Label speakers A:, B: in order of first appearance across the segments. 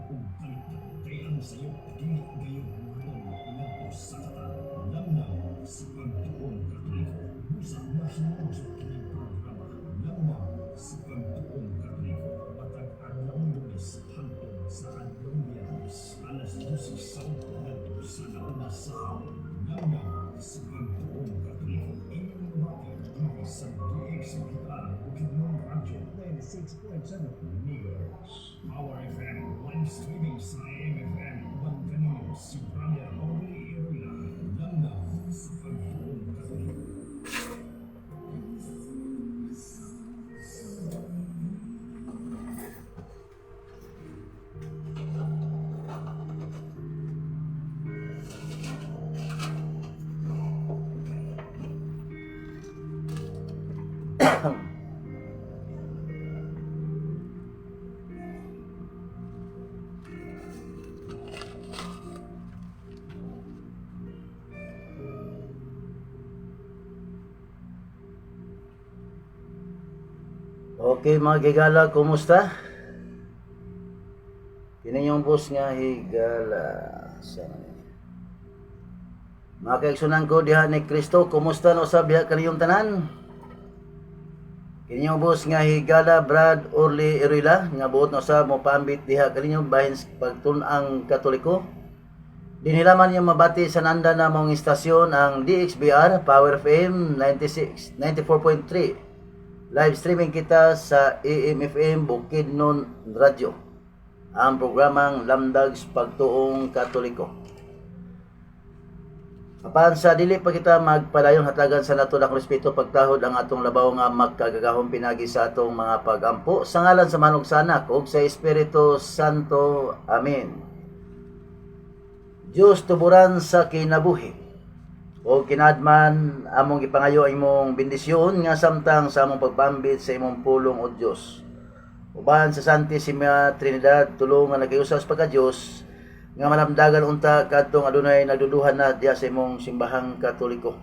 A: ug kalikta kay ang sayo dili gayon ngadto sa katan lamang sa pagtuon katoliko busa mahinog sa kining programa lamang sa pagtuon katoliko matag adlawng Lunes hangtod sa adlawng Biyernes alas 12 sa ngadto sa nauna sa hapon lamang sa pagtuon katoliko inyong bakit dili sa DXBR Bukidnon Radio 96.7 MHz Power FM live streaming sa AM/FM uban kanino si Brother Orly Irola lamang sa pagtuon katoliko.
B: Okay mga higala, kumusta? Kini yung boss nga higala. Mga kaigsunan ko diha ni Kristo, kumusta no sa biya kaniyong tanan? Kini yung boss nga higala Brad Orly Irola nga buot no sa mo pambit diha kaninyong bahin pagtun-ang Katoliko. Dinilaman niya mabati sa nanda na mong istasyon ang DXBR Power FM 94.3. Live streaming kita sa AM/FM Bukidnon Radio. Ang programang Lamdag Pagtuong Katoliko. Apan sa dili pa kita magpadayon hatagan sa nato dakong respeto pagtahod ang atong labaw nga magkagagahong pinagi sa atong mga pagampo sa ngalan sa manug sanak ug sa Espiritu Santo. Amen. Diyos tuburan sa kinabuhi. O kinadman among gipangayo imong bendisyon nga samtang sa among pagpambit sa imong pulong o Dios. Uban sa Santissima Trinidad tulungan nagayusas pagka Dios nga malamdagan unta kadtong adunay nagduduhan na diya sa imong simbahang Katoliko.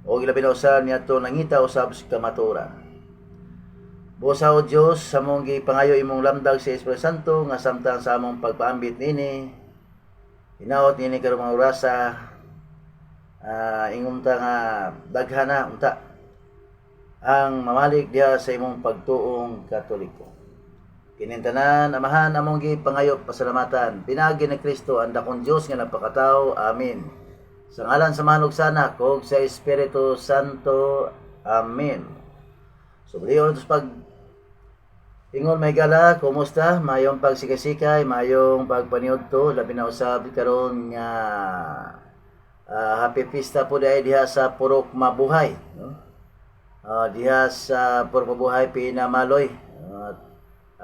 B: O ilabi na usan niadto nangita usab sa kamaturan. Busa o Dios sa among gipangayo imong lamdag sa Espiritu Santo nga samtang sa among pagpaambit nini hinaot nini karong mga orasa ingunta nga daghana unta ang mamalik diha sa imong pagtuong Katoliko. Kinintanan amahan among gipangayo pasalamatan pinagi ni Kristo ang dakong Dios nga nagpakatao. Amen. Sa ngalan sa manug sanak ug sa Espiritu Santo. Amen. So baliyon pag ingon may gala, kumusta? Mayong pagsikay-sikay, mayong pagpaniudto, labi na usab karon nga happy pista po dahil diha sa Purok Mabuhay, no? Diha sa Purok Mabuhay pinamaloy.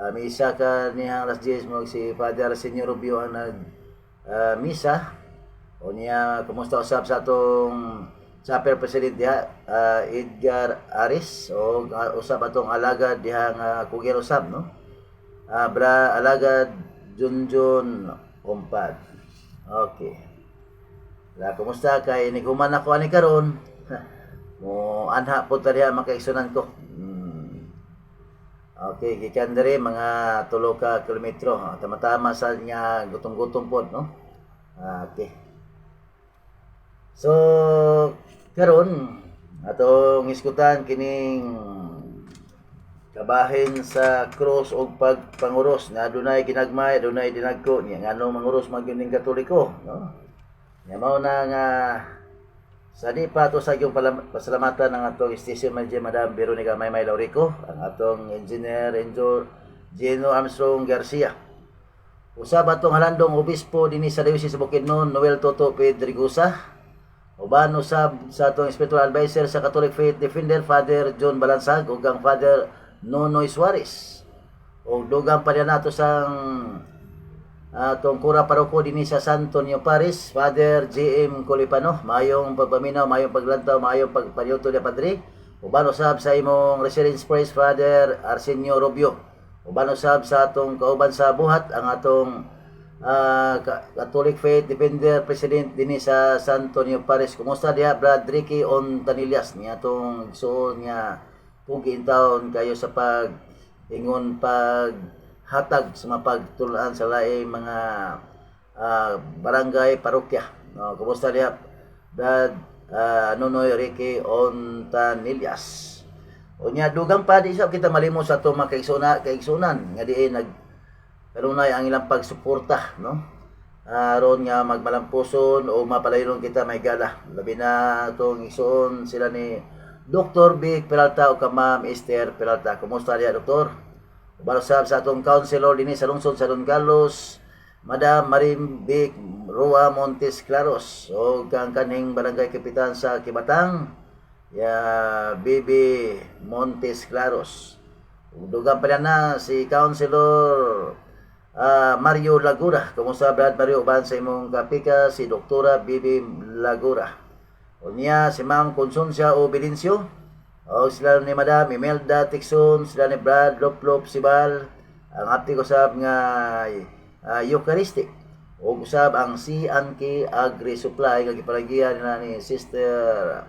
B: May isa ka niyang alas 10 mo si Father Arsenio Rubio ang nag misa. O niya kumusta usab sa atong Chapter President diha Edgar Aris o usab atong alagad diha nga kugir usab, no? Bra alagad Junjun Umpad. Okay. La kumusta kay niguman ako ani karon? Mo anha po tariha makaigsunan ko. Okay, gikan diri mga 3 ka kilometro. Tama-tama sa nya gutom-gutom pod, no? Okay. So karon atong iskutan kining kabahin sa cross og pagpanguros na adunay ginagmay, adunay dinagko niya nganong manguros magyuning Katoliko, no? Nga mao na nga sa di pa to sa gyung pasalamatan ng atong station manager Madam Veronica Maymay Laurico, ang atong engineer Gino Armstrong Garcia. Usab atong halandong obispo dinhi sa Diocese sa Bukidnon Noel Toto Pedregosa. Uban usab sa atong spiritual advisor sa Catholic Faith Defender Father John Balansag ug ang Father Nonoy Suarez. Og dugang pa nato sang atong kura paroko dinhi sa San Antonio Paris, Father JM Colipano. Mayong pagpaminaw, mayong paglantaw, mayong pagpanyuto ni Padre. Uban usab sa imong Residence Praise Father Arsenio Rubio. Uban usab sa atong kauban sa buhat ang atong Catholic Faith Defender President dinhi sa San Antonio Paris. Kumusta diha Brad Ricky Ontanillas niya atong suon nga kung taon kayo sa pag ingon pag hatag sa mapagtulaan sa laing mga barangay, parokya. No, kumusta diha Brad Nonoy Ricky Ontanillas? Unya dugang pa di sa kita malimos sa to mga kaigsunan nga diin kanunay ang ilang pagsuporta, no? Aron nga magmalampuson o mapalayron kita may gala. Labi na itong igsoon sila ni Dr. Vic Peralta o ka Ma'am Esther Peralta. Kumusta diya, Doktor? Ubarasab sa atong counselor din sa lungsod sa Don Carlos, Madam Marim Vic Rua Montes Claros o kang kaning barangay kapitan sa Kibatang, Bibi Montes Claros. Dugang pa na si Counselor Mario Lagura. Kumusta Brad Mario? Uban sa imong kapika si Doktora Bibi Lagura. O niya si Ma'am Consuncia Obilincio. O sila ni Madam Imelda Tixon. Sila ni Brad Loplop Sibal. Ang apti ko sab nga Eucharistic. O usab ang C&K Agri Supply. Kagipalagihan nila ni Sister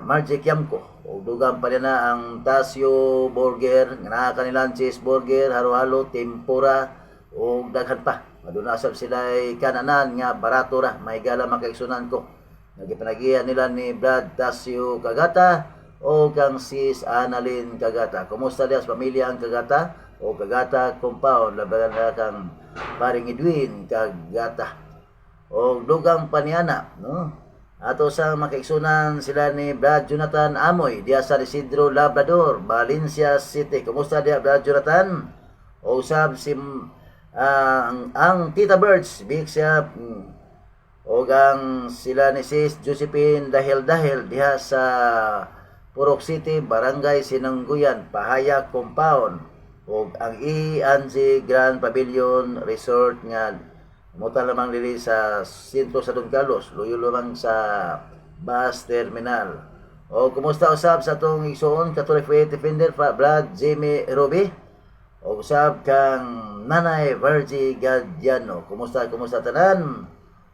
B: Margie Kiamco. O dugang pa na ang Tasio Burger, nga kanilang cheese burger, halo-halo, tempura, o daghan pa. Madunasab sila ay kananan nga barato ra, may gala makaigsunan ko. Nagipanagihan nila ni Brad Tasio Kagata o kang sis Annalyn Kagata. Kumusta diya sa pamilya ang Kagata o Kagata compound, labagan na kang paring Edwin Kagata. O dugang paniana, no? Ato sa makaigsunan sila ni Brad Jonathan Amoy diya sa Isidro Labrador, Valencia City. Kumusta diya Brad Jonathan? O usab si ang Tita Birds, big siya. O ang sila ni Sis Josephine dahil diya sa Purok City, Barangay Sinangguyan, Pahaya Compound. O ang E&G Grand Pavilion Resort nga muta lamang dili sa sentro sa Don Carlos, luyo lamang sa bus terminal. O kumusta usab sa atong igsoon Catholic Faith Defender Brad Jimmy Ruby? O usab kang Nanay Virgie Gadiano. Kumusta tanan?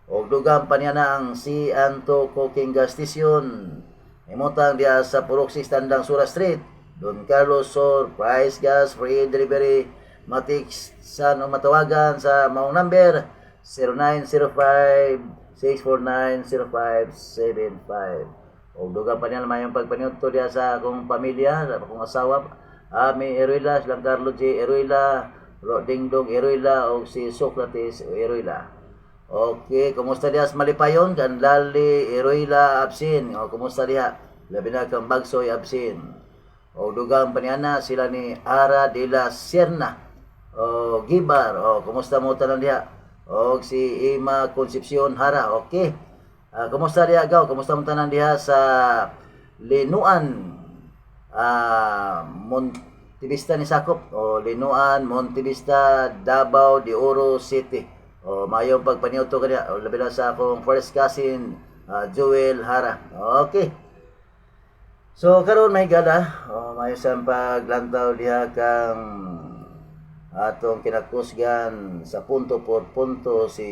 B: O dugang pa niya na ang si Anto Cooking Gas Station. Imutang diya sa Purok 6 Tandang Sura Street, Don Carlos Sur, Price Gas, Free Delivery, Matix sa matawagan sa maong number 0905-649-0575. O dugang pa niya naman yung pagpaniuto diya sa akong pamilya, sa akong asawa, Ami Eruila, silang Carlo J. Eruila, Dingdong Eruila, o si Socrates Eruila. Okay, kumusta diya sa Malipayon? Kanlali Eruila Absin. O kumusta diya? Labi na kang Bagsoy Absin. O dugang pa niya na sila ni Ara de la Sierna. O Gibar. O kumusta mo tanan diya? O si Ima Concepcion Hara. Okay. Kumusta diya gaw? Kumusta mo tanan diha sa Linuan Montevista ni sakop? O Linuan Montevista Davao de Oro City. O mayong pagpaniuto kaniya. O labi na sa akong first cousin Joel Hara. Okay. So karon may gala. O mayo sa paglantaw diha kang atong kinakusgan sa punto por punto si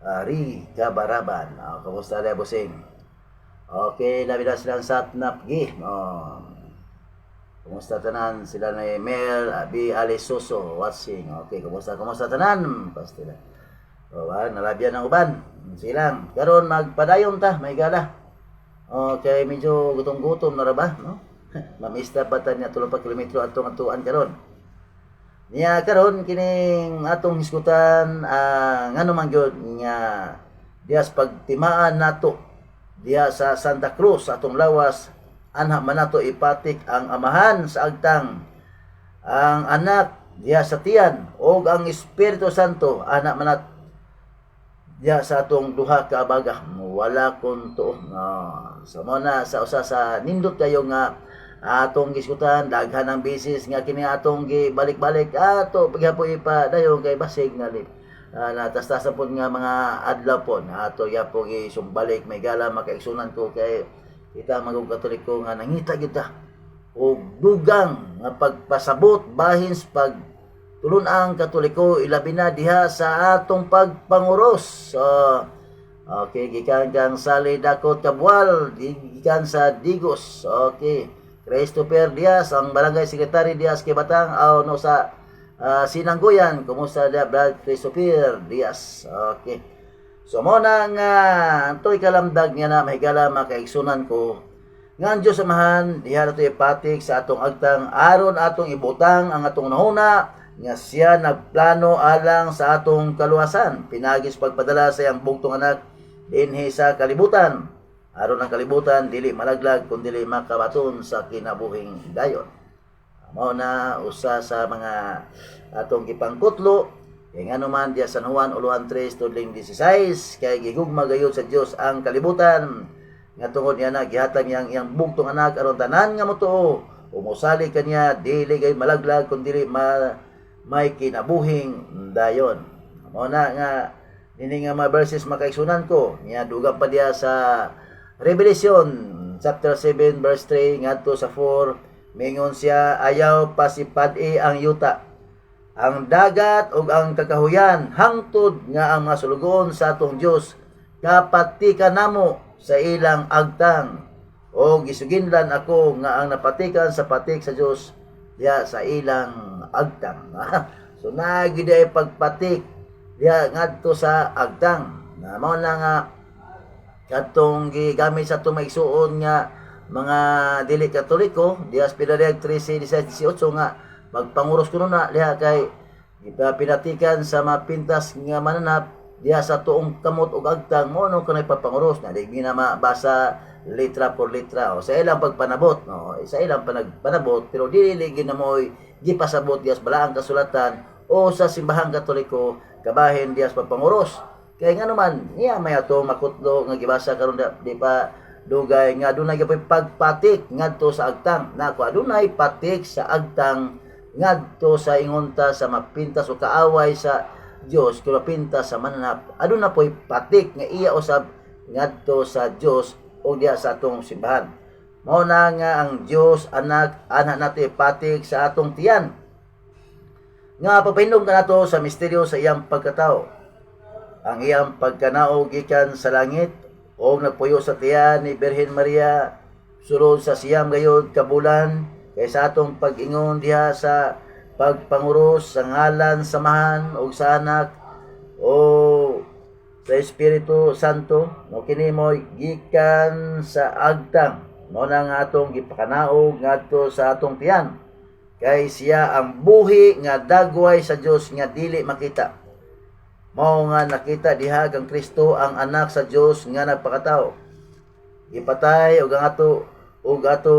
B: Ri Kabaraban. Kamusta na bossing? Okay, labi na silang Satnap Gi. Kumusta tanan sila na Mel B. Alisoso watching. Okay, kumusta tanan? Pastila. Nalabyan ang uban. Silang. Karon magpadayon ta, may gala. Okay, medyo gutom-gutom na ra ba, no? Mamista pa ta niya 3 kilometro atong atuan karon. Niya karon kining atong hisgutan ngano man gyud nga diya sa pagtimaan nato diya sa Santa Cruz atong lawas anha man nato ipatik ang amahan sa agtang, ang anak diya sa tiyan ug ang Espiritu Santo anak man nat diya sa atong duha ka baga wala kun tuo. So mo na sa usa sa nindot kayo nga atong giskutan daghan ang bisis nga kini atong gibalik-balik ato pagyapoy ipa dayon kay basig nga natas-tasan po nga mga adlaw po ato yapong isumbalik may gala makaigsunan ko kay kita magong Katoliko nga nangita kita og dugang nga pagpasabot bahin sa pag tulon ang Katoliko ilabi na diha sa atong pagpanguros. Okay, gikan kang Sali Dakot Kabwal, gikan sa Digos. Okay. Christopher Diaz, ang Barangay Secretary Diaz Kibatang, o no sa Sinangguyan. Kumusta dia Brad Christopher Diaz? Okay. So mo na nga antoy kalamdag nga na mahigala makaigsunan ko. Nga Diyos samahan, diha nato ipatik sa atong agtang aron atong ibutang ang atong nahuna nga siya nagplano alang sa atong kaluwasan. Pinagis pagpadala sa iyang bugtong anak dinhi sa kalibutan. Aron ang kalibutan dili malaglag kun dili makabaton sa kinabuhing dayon. Mao na usa sa mga atong gipangkutlo kay ngano man diya San Juan Uluan 3 tudling 16 kay gigugma gayud sa Dios ang kalibutan nga tungod niya na gihatag iyang bugtong anak aron tanan nga motuo umusali kaniya dili gay malaglag kun dili may kinabuhing dayon. Mao na nga ini nga mga verses makaigsunan ko niya dugang pa diya sa Revelation chapter 7 verse 3 ngadto sa 4 mingon siya ayaw pasipad-i ang yuta ang dagat ug ang kakahuyan hangtod nga ang mga sulugon sa atong Dios kapatikan namo sa ilang agtang o gisuginlan ako nga ang napatikan sa patik sa Dios diya sa ilang agtang. So nagiday pagpatik diya ngadto sa agtang na mao na nga katong gigamit sa tumaigsuon nga mga dili katoliko diya sa Piladag 13:18 nga magpanguros kuno na diha kay pinatikan sa mga pintas nga mananap diha sa tuong kamot ug agtang mo no kanay papanguros na di na mabasa litra por litra o sa ilang pagpanabot no sa ilang panagpanabot pero dili na mo gipasabot diha sa balaang kasulatan o sa simbahang katoliko kabahin diha sa pagpanguros kay ngano man niya may ato makutlo nga gibasa karon di pa dugay nga adunay gyud pagpatik ngadto sa agtang nako adunay patik sa agtang ngadto sa ingunta sa mapintas o kaaway sa Dios kung mapintas sa mananap aduna poy patik nga iya usab ngadto sa Dios o diya sa atong simbahan. Mao na nga ang Dios anak nato ipatik sa atong tiyan nga papahindom kanato sa misteryo sa iyang pagkatao ang iyang pagkanaog gikan sa langit o nagpuyo sa tiyan ni Birhen Maria sulod sa siyam gayud ka bulan kay sa atong pag-ingon diha sa pagpanguros sa ngalan samahan o sa anak o sa Espiritu Santo no kini mo gikan sa agtang no na nga atong gipakanaog ngadto sa atong tiyan kay siya ang buhi nga dagway sa Dios nga dili makita mao nga nakita diha kang Kristo ang anak sa Dios nga nagpakatao gipatay og ato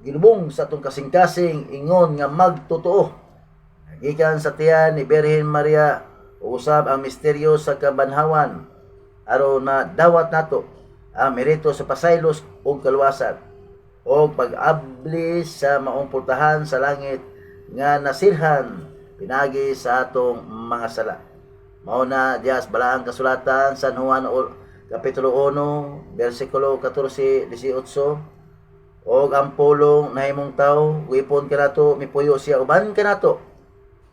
B: gilubong sa atong kasing-kasing ingon nga magtotoo gikan sa tiyan ni Birhen Maria usab ang misteryo sa kabanhawan aron madawat nato ang merito sa pasaylos ug kaluwasan o pag-abli sa maong pultahan sa langit nga nasilhan pinagi sa atong mga sala. Mao na diya sa balaang kasulatan San Juan kapitulo 1 bersikulo 14-18 og ang pulong nahimong tawo wipon kanato mipuyo siya uban kanato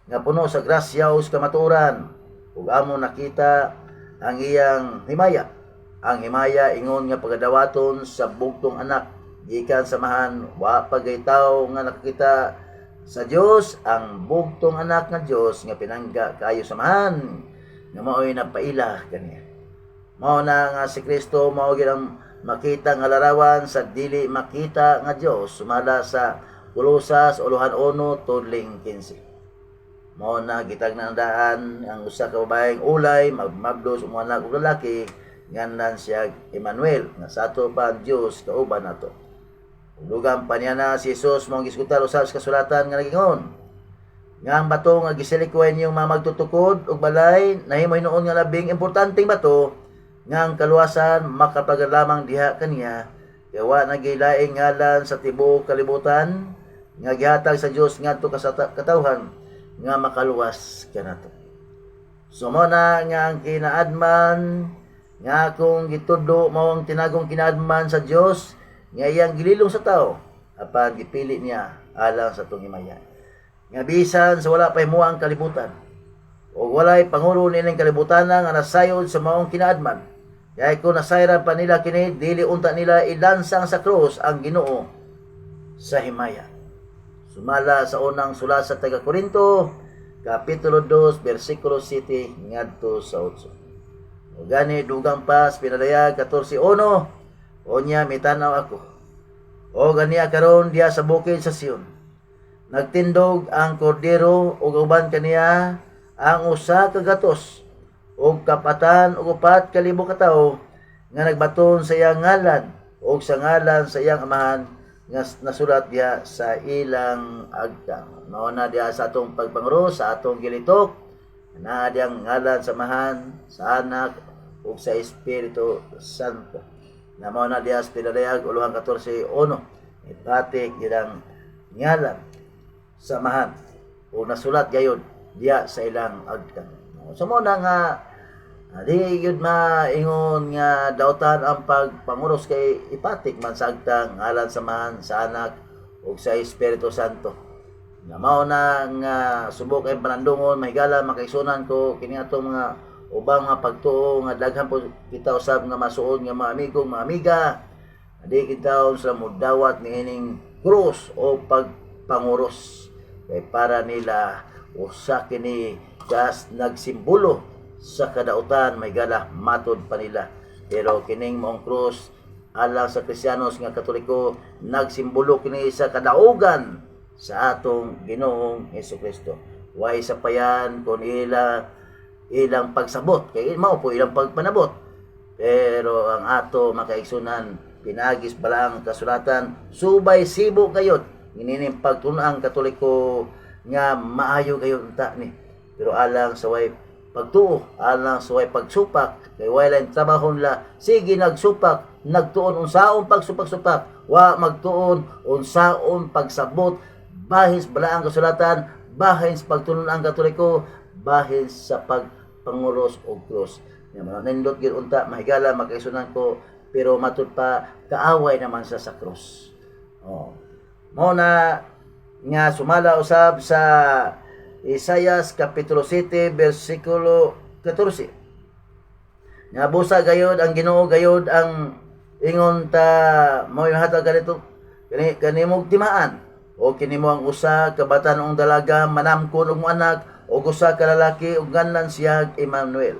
B: nga puno sa grasya ug kamatuoran ug amo nakita ang iyang himaya. Ang himaya ingon nga pagadawaton sa bugtong anak gikan samahan wa pagaytaw nga nakita sa Dios ang bugtong anak nga Dios nga pinangga kayo samahan nga mao'y napaila kaniya. Mao na nga si Kristo mao gid ang makita nga larawan sa dili makita nga Dios sumala sa Kolosas 1:15. Mao na gitagnandaan ang usa ka babaeng ulay magmagdos og anak ug lalaki nganlan siya Emmanuel nga sato pa ang Dios kauban nato. Dugang pa niya na si Jesus mao gisgutan usab sa kasulatan nga nagingon nga ang bato nga gisilikoy niyong mga magtutukod og balay nahimo hinuon nga labing importanteng bato nga ang kaluwasan makapagad lamang diha kaniya kay wa nagilaing ngalan sa tibuok kalibutan nga gihatag sa Dios ngadto sa katawhan nga makaluwas kanato. So mo na nga ang kinaadman nga kung gitudlo mao ang tinagong kinaadman sa Dios nga iyang gililong sa tao apan gipili niya alang sa atong himaya. Nga bisan sa wala pa himuang kalibutan o walay pangulo nining kalibutan nga nasayod sa maong kinaadman. Kaya kung nasayran pa nila kini dili unta nila ilansang sa krus ang Ginoo sa himaya. Sumala sa unang sulat sa taga Korinto, Kapitulo 2, versikulo 7 ngadto sa 8. O gani dugang pas pinadayag 14:1, onya mitanaw ako. O ganiya karon diya sa bukid sa Sion. Nagtindog ang kordero ug uban kaniya ang usa ka gatos ug kapatan ug 4,000 ka tawo nga nagbaton sa iyang ngalan ug sa ngalan sa iyang amahan nga nasulat diha sa ilang agtang. Mao na diha sa atong pagpangro, sa atong gilitok, na diyang ngalan sa amahan, sa anak ug sa Espiritu Santo. Na mao na diha sa pinadayag uluhang 14:1. Ipatik ilang ngalan sa amahan o nasulat gayon diya sa ilang agtang. So mo na nga di yun maingon nga dautan ang pagpanguros kay ipatik man sa agtang ngalan sa amahan, sa anak ug sa Espiritu Santo. Nga mao na nga subok ay panandungon mahigala makaisunan ko kini atong mga ubang nga pagtuo nga daghan po kita usab nga masuod nga mga amigo, mga amiga. Di kita sa mudawat niining krus o pagpanguros kay para nila usa kini gas nagsimbolo sa kadautan may gala matod pa nila. Pero kining maong krus alang sa Kristiyanos nga Katoliko nagsimbolo kini sa kadaugan sa atong Ginoong Hesukristo. Way sa payan kun ilang pagsabot kay mao po ilang pagpanabot. Pero ang ato makaigsunan pinagis balang kasulatan subay sibo kayod nginining pagtun-ang Katoliko nga maayo kayo unta ni. Pero alang sa way pagtuo, alang sa way pagsupak kay wala lang trabaho nila, sige nagsupak, nagtuon unsaon pagsupak-supak, wa magtuon unsaon pagsabot bahin sa balaang kasulatan, bahin sa pagtunon ang Katoliko, bahin sa pagpanguros og krus. Nindot gid unta mahigala makaisunan ko pero matud pa kaaway naman sa krus. Mao na nga sumala usab sa Isaias Kapitulo 7 versikulo 14. Nga busa gayod ang Ginoo gayod ang ingon ta mao hatag ganito kanimong timaan o kini mo ang usa ka batan-ong dalaga manamkon og anak o usa ka lalaki ug ganlan siya Emmanuel.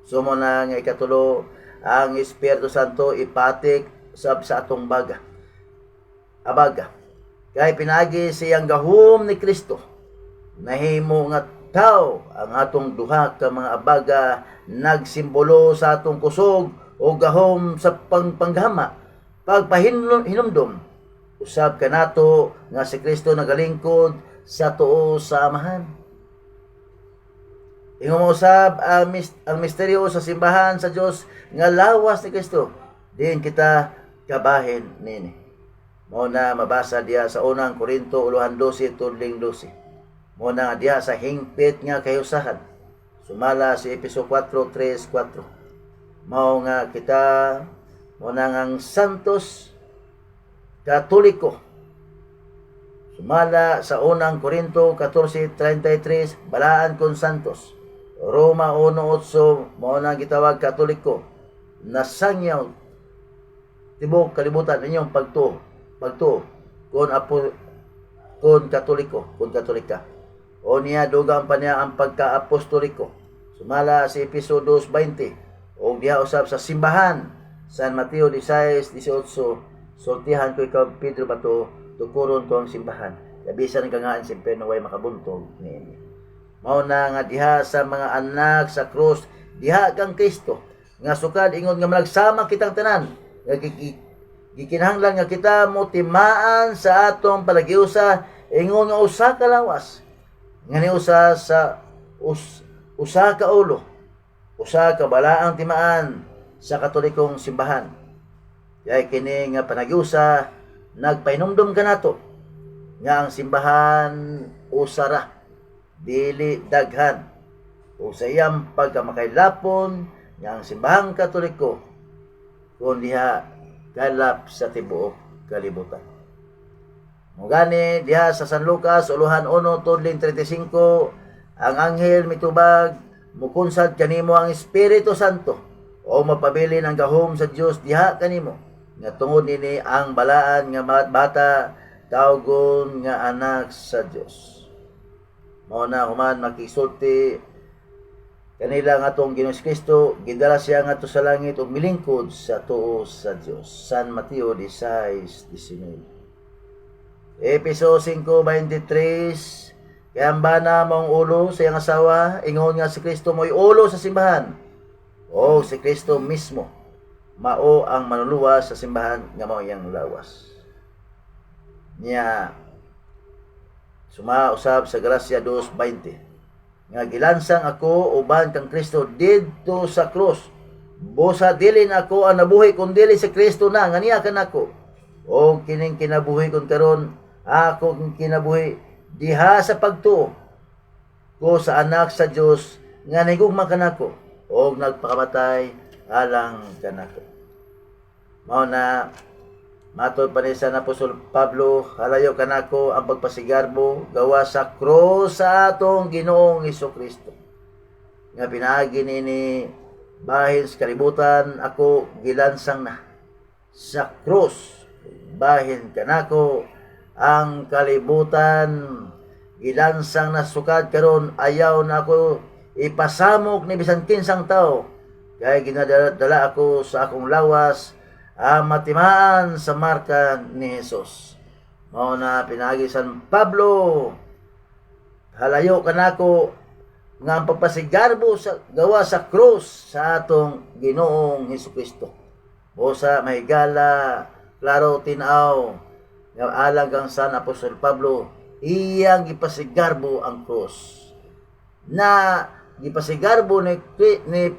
B: Sumo na nga ikatulo ang Espiritu Santo ipatik sa atong abaga. Kay pinagi siyang gahom ni Kristo. Nahimo nga tao ang atong duha ka mga abaga nagsimbolo sa atong kusog o gahom sa panggama. Pagpahinumdom usab kanato nga si Kristo nagalingkod sa tuo sa amahan. Ingon usab ang misteryo sa simbahan sa Dios nga lawas ni Kristo. Din kita kabahin nini. Mao na mabasa diya sa unang Korinto 12 tudling 12. Mao na diya sa hingpit nga kayusahan. Sumala si Efeso 4:3-4. Mao nga kita mao na ang santos Katoliko. Sumala sa unang Korinto 14:33 balaan kon santos. Roma 1:8 mao na gitawag Katoliko. Nasangyaw tibok kalibutan inyong pagtuo kon Katoliko, kon Katolika. O niya dugang pa niya ang pagka-apostoliko. Sumala si Efeso 2:20 o diha usab sa simbahan San Mateo 16:18 sultihan ko ikaw Pedro bato tukuron ko ang simbahan. Labisan ka nga siyempre na way makabuntog niini. Mao na nga diha sa mga anak sa krus, diha kang Kristo nga sukad ingon nga malagsama kitang tanan. Gikinahanglan nga kita mo timaan sa atong palagiusa ingon nga usa ka lawas. Ngani usa sa usa ka ulo. Usa ka balaang timaan sa Katolikong simbahan. Kaya kini nga panagiusa nagpainumdum kanato nga ang simbahan usara dili daghan o sa iyang pagkamakailapon nga ang simbahang Katoliko kun diha kalap sa tibuok kalibutan. Mugani diha sa San Lucas uluhan 1 tudling 35 ang anghel mitubag mukunsad kanimo ang Espiritu Santo o mapabilin ang gahom sa Dios diha kanimo nga tungod nini ang balaan nga bata tawgon nga anak sa Dios. Mao na human makisulti kanila nga atong Ginoong Kristo, gidala siya nga sa langit ug milingkod sa tuo sa Dios. San Mateo 16:19. Episo 5:23, kaya ang bana mong ulo sa iyang asawa, ingon nga si Kristo mo'y ulo sa simbahan. O si Kristo mismo, mao ang manuluwas sa simbahan nga mao iyang lawas. Niya, sumausab sa Galacia 2:20. Nga gilansang ako uban kang Kristo didto sa krus. Busa dili na ako ang nabuhi kun dili si Kristo na nga niya kanako. O kining kinabuhi kon karon ako kinabuhi diha sa pagtuo ko sa anak sa Dios nga nahigugma kanako og nagpakamatay alang kanako. Mao na matod pa ni sa Apostol Pablo, halayo kanako ang pagpasigarbo gawa sa krus sa atong Ginoong Hesukristo. Nga pinaagi nini bahin sa kalibutan ako gilansang na sa krus. Bahin kanako ang kalibutan gilansang na sukad karon ayaw na ako ipasamok ni bisan kinsang tao. Kaya ginadala ako sa akong lawas matimaan sa marka ni Jesus. Mao na pinagi San Pablo, halayo kanako nga ang pagpasigarbo sa gawa sa krus sa atong Ginoong Hesukristo. Busa mahigala klaro tinaw nga alang kang San Apostol Pablo, iyang gipasigarbo ang krus. Na gipasigarbo ni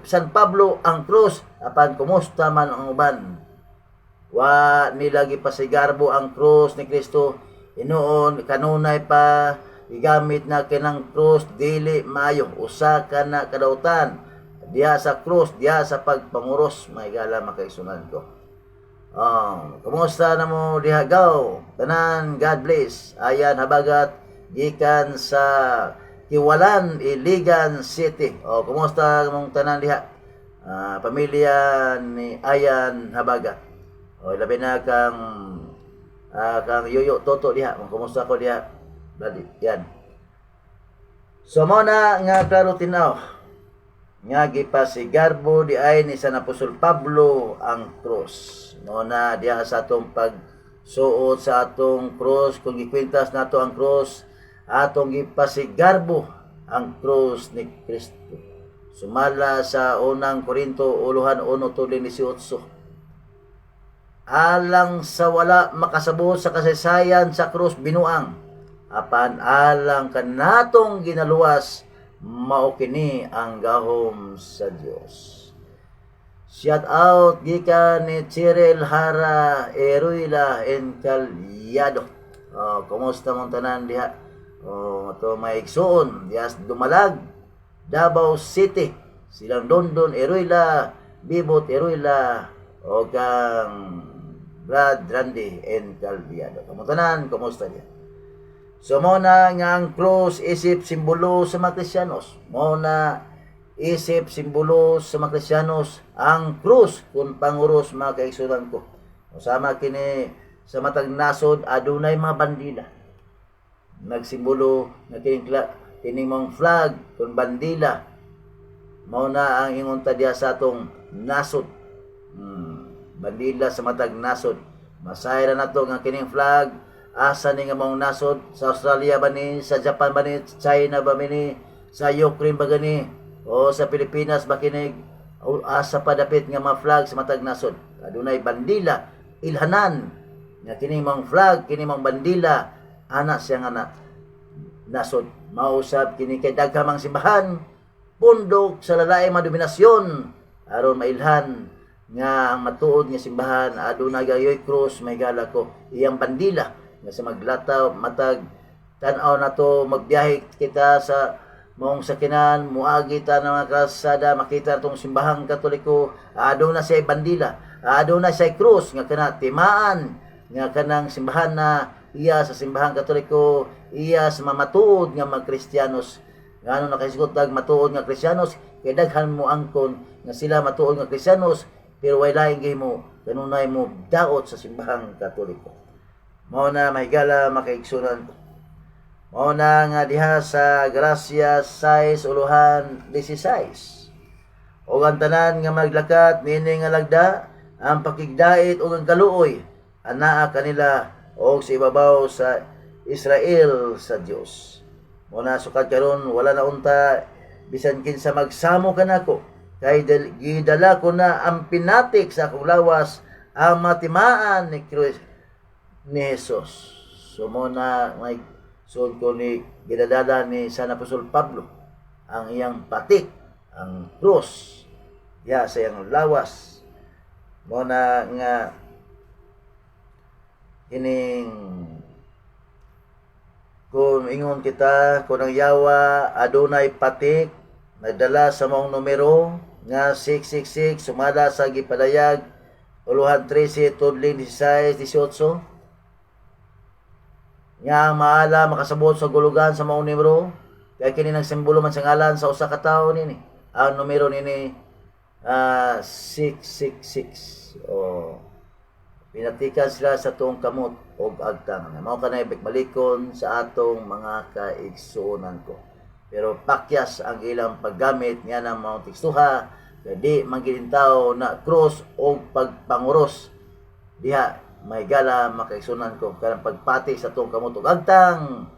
B: San Pablo ang krus apan kumusta man ang uban. Wa nila gipasigarbo ang krus ni Kristo inoon kanunay pa igamit na kinang krus dili maayo usa ka na kadautan diha sa krus diha sa pagpanguros mahigala makaisunan ko. Kumusta na mo diha gaw tanan, God bless. Ayan habagat gikan sa Kiwalan, Iligan City. Kumusta mong tanan diha? Pamilya ni Ayan habagat. Labi na kang Yoyo Toto diha. Kumusta ko diha? Dali, yan. So mo na nga klaro tinaw. Nga gipasigarbo di ay ni San Apostol Pablo ang krus. Mo na diha sa atong pagsuot sa atong krus kung gikwintas nato ang krus, atong gipasigarbo ang krus ni Kristo. Sumala sa unang Korinto 1:1-18. Alang sa wala makasabot sa kasaysayan sa krus binuang, apan alang kanatong ginaluwas, mao kini ang gahom sa Dios. Shout out gikan ni Cyril Hara Eruila Encaliado. Kumusta mong tanan diha? Ato may igsoon dias Dumalag, Davao City, silang London Eruila, Bibot Eruila, o kang Brad Randy Encaliado. Kamustanan, kumusta diha? So mo na nga ang krus isip simbolo sa mga Kristiyanos. Mo na isip simbolo sa mga Kristiyanos ang krus kung panguros mga kaigsunan ko. Usama kini sa matag nasod adunay mga bandila. Nagsimbolo na kining mong flag kung bandila. Mao na ang ingon ta diha sa atong nasod. Bandila sa matag nasod. Masayra nato nga kining flag. Asa ni nga mong nasod? Sa Australia ba ni? Sa Japan ba ni? China ba ni? Sa Ukraine ba gani? O sa Pilipinas ba kinig? O asa pa dapit nga mga flag sa matag nasod? Adunay bandila, ilhanan. Nga kining mong flag, kining mong bandila, anak siya nga nasod. Mausab kini kay daghamang simbahan, pundok sa lalae madominasyon, aron mailhan nga ang matuod nga simbahan adunay gayoy krus may gala ko iyang bandila nga sa maglataw matag tan-aw nato magbiyahe kita sa mong sakinan muagi ta ng mga kalsada makita tong simbahang Katoliko aduna siya bandila aduna siya krus nga kana timaan nga kanang simbahan na iya sa simbahang Katoliko iya sa mamatuod nga mga Kristiyanos ngano nakasigot dag matuod nga Kristiyanos kay daghan mo angkon nga sila matuod nga Kristiyanos pero way laing gihimo kanunay mo daot sa simbahang Katoliko. Mao na mahigala makaigsunan ko. Mao na nga diha sa Gracia 6:16. O ang tanan nga maglakat nini nga lagda ang pakigdait ug ang kaluoy anaa kanila og sa ibabaw sa Israel sa Dios. Mao na sukad karon wala na unta bisan kinsa magsamo kanako kay gidala ko na ang pinatik sa akong lawas ang matimaan ni Jesus. So mo na may sud ko ni gidadala ni San Apostol Pablo ang iyang patik, ang krus ya sa iyang lawas. Mo na nga ining kung ingon kita kung ang yawa adunay patik nagdala sa maong numero nga 666 sumada sa gipadayag uluhan 13 tudling 16 18 nga maala makasabot sa gulugan sa maong numero kay kini nang simbolo man sa ngalan sa usa ka tawo nini ang numero nini 666 o pinatikan sila sa tuong kamot o agtang mao kanay bikmalikon sa atong mga kaigsuonan ko pero pakyas ang ilang paggamit nga ng mga tekstuha kay di mangilintaw na cross o pagpanguros diha may gala makaigsunan ko kanang pagpati sa tuong kamot ug agtang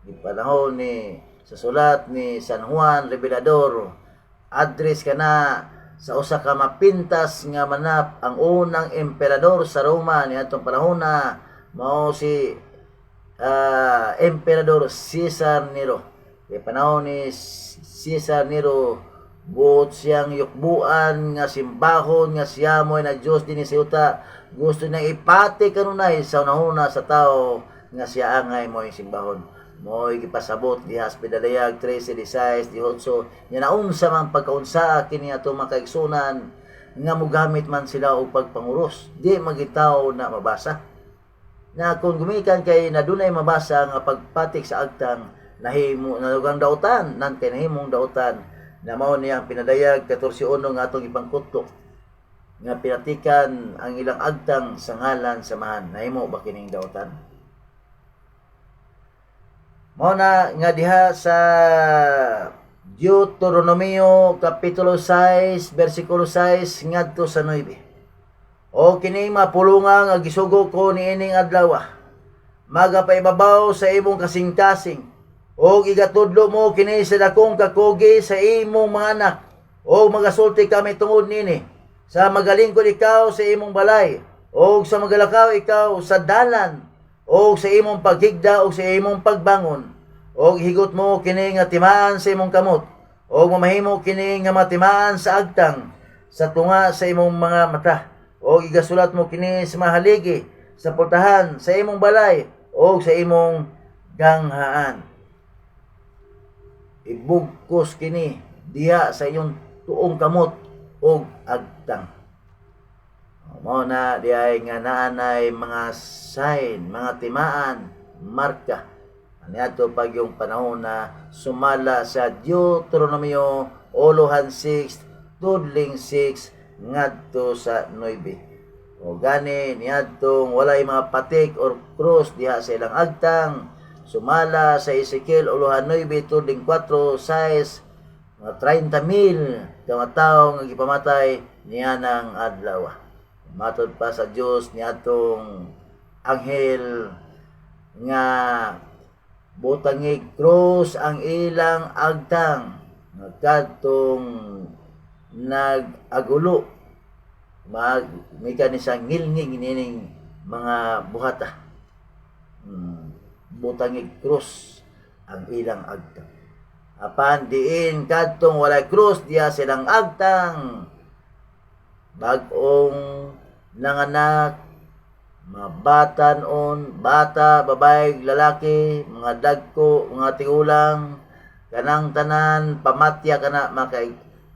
B: di panahon ni sa sulat ni San Juan Revelador address kana sa usa ka mapintas nga manap ang unang emperador sa Roma niadtong panahon na mao si Emperador Caesar Nero. Kay panahon ni Caesar Nero buot siyang yukbuan nga simbahon nga siya mo'y na Diyos din sa yuta gusto niyang ipati kanunay sa unahuna sa tao nga siya angay mo'y simbahon mo'y gipasabot diha sa Pidaliyag 13:16 18 nya naunsa man pagkaunsa kini ato makaigsunan nga mogamit man sila og pagpanguros di magitaw na mabasa na kung gumikan kay nadunay mabasa nga pagpatik sa agtang nahimo nalugang dautan nan kay nahimong dautan na mao niyang pinadayag 14:1 nga atong ipangkutok nga pinatikan ang ilang agtang sa ngalan samahan nahimo ba kining dautan. Mao na nga diha sa Deuteronomio kapitulo 6 bersikulo 6 ngadto sa 9. O kini mapulungan nga gisugo ko niining adlaw magapaibabaw sa imong kasing-kasing o igatudlo mo kini sa dakong kakugi sa imong mga anak o magasulti kami tungod nini sa magalingkod ikaw sa imong balay o sa magalakaw ikaw sa dalan o sa imong paghigda o sa imong pagbangon o higot mo kini nga timaan sa imong kamot o mamahimo kini nga matimaan sa agtang sa tunga sa imong mga mata o igasulat mo kini sa mahaligi sa pultahan sa imong balay o sa imong ganghaan. Ibugkos kini diha sa iyong tuong kamot o agtang. Mao na diay nga naanay mga sign, mga timaan, marka. Aniadto pag yung panahon na sumala sa Deuteronomio uluhan 6 tudling 6 ngadto sa 9. O gani niadtong walay mga patik or cross diha sa ilang agtang sumala sa Ezekiel uluhan 9 tudling 4 size mga 30,000 ka mga tawo nga gipamatay niya ng adlaw. Matod pa sa Dios niadtong anghel nga butangig cross ang ilang agtang nagkadtong nag-agulo may kanisang ngilngig nining mga buhata butangig cross ang ilang agtang apan diin kadtong walay cross diya silang agtang bag-ong nanganak mga batanon, bata, babae, lalaki, mga dagko, mga tigulang, kanang tanan, pamatya kana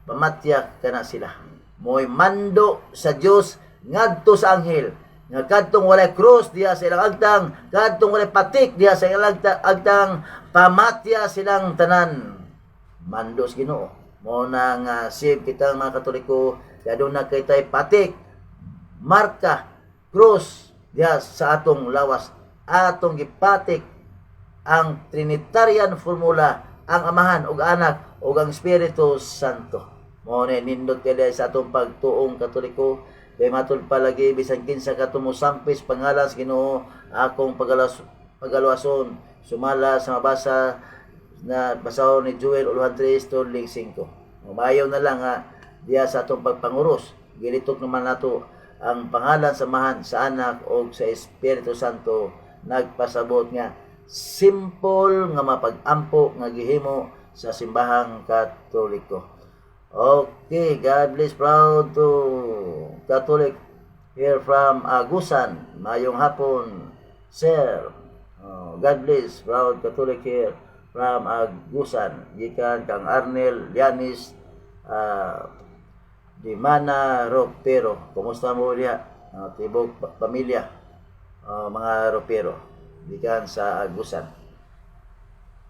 B: pamatya kana sila. Mo'y mando sa Dios ngadto sa anghel. Nga kadtong walay cross diya sa ilang agtang, kadtong walay patik diya sa ilang agtang, pamatya silang tanan. Mando sa Ginoo. Mo na nga save kita mga Katoliko, kay aduna kay tay patik marka cross diha sa atong lawas, atong gipatik ang Trinitarian formula, ang Amahan ug Anak ug ang Espiritu Santo. Mao ni nindot kay sa atong pagtuong Katoliko, kay matud palagi bisan kinsa ka tumusampis pangalan sa Ginoo, akong pagaluwason sumala sa mabasa na basahon ni Joel 1:3-5. Mabayaw na lang nga diya sa atong pagpanguros, gilitok naman nato ang pangalan sa Amahan, sa Anak ug sa Espiritu Santo. Nagpasabot nga simple nga mapag-ampo nga gihimo sa simbahang Katoliko. Okay, God bless. Proud to Catholic here from Agusan. Mayong hapon, sir. God bless. Proud Catholic here from Agusan. Gikan kang Arnel Lianis di Mana Ropero. Kumusta mo diha? Tibok pamilya, mga Ropero gikan sa Agusan.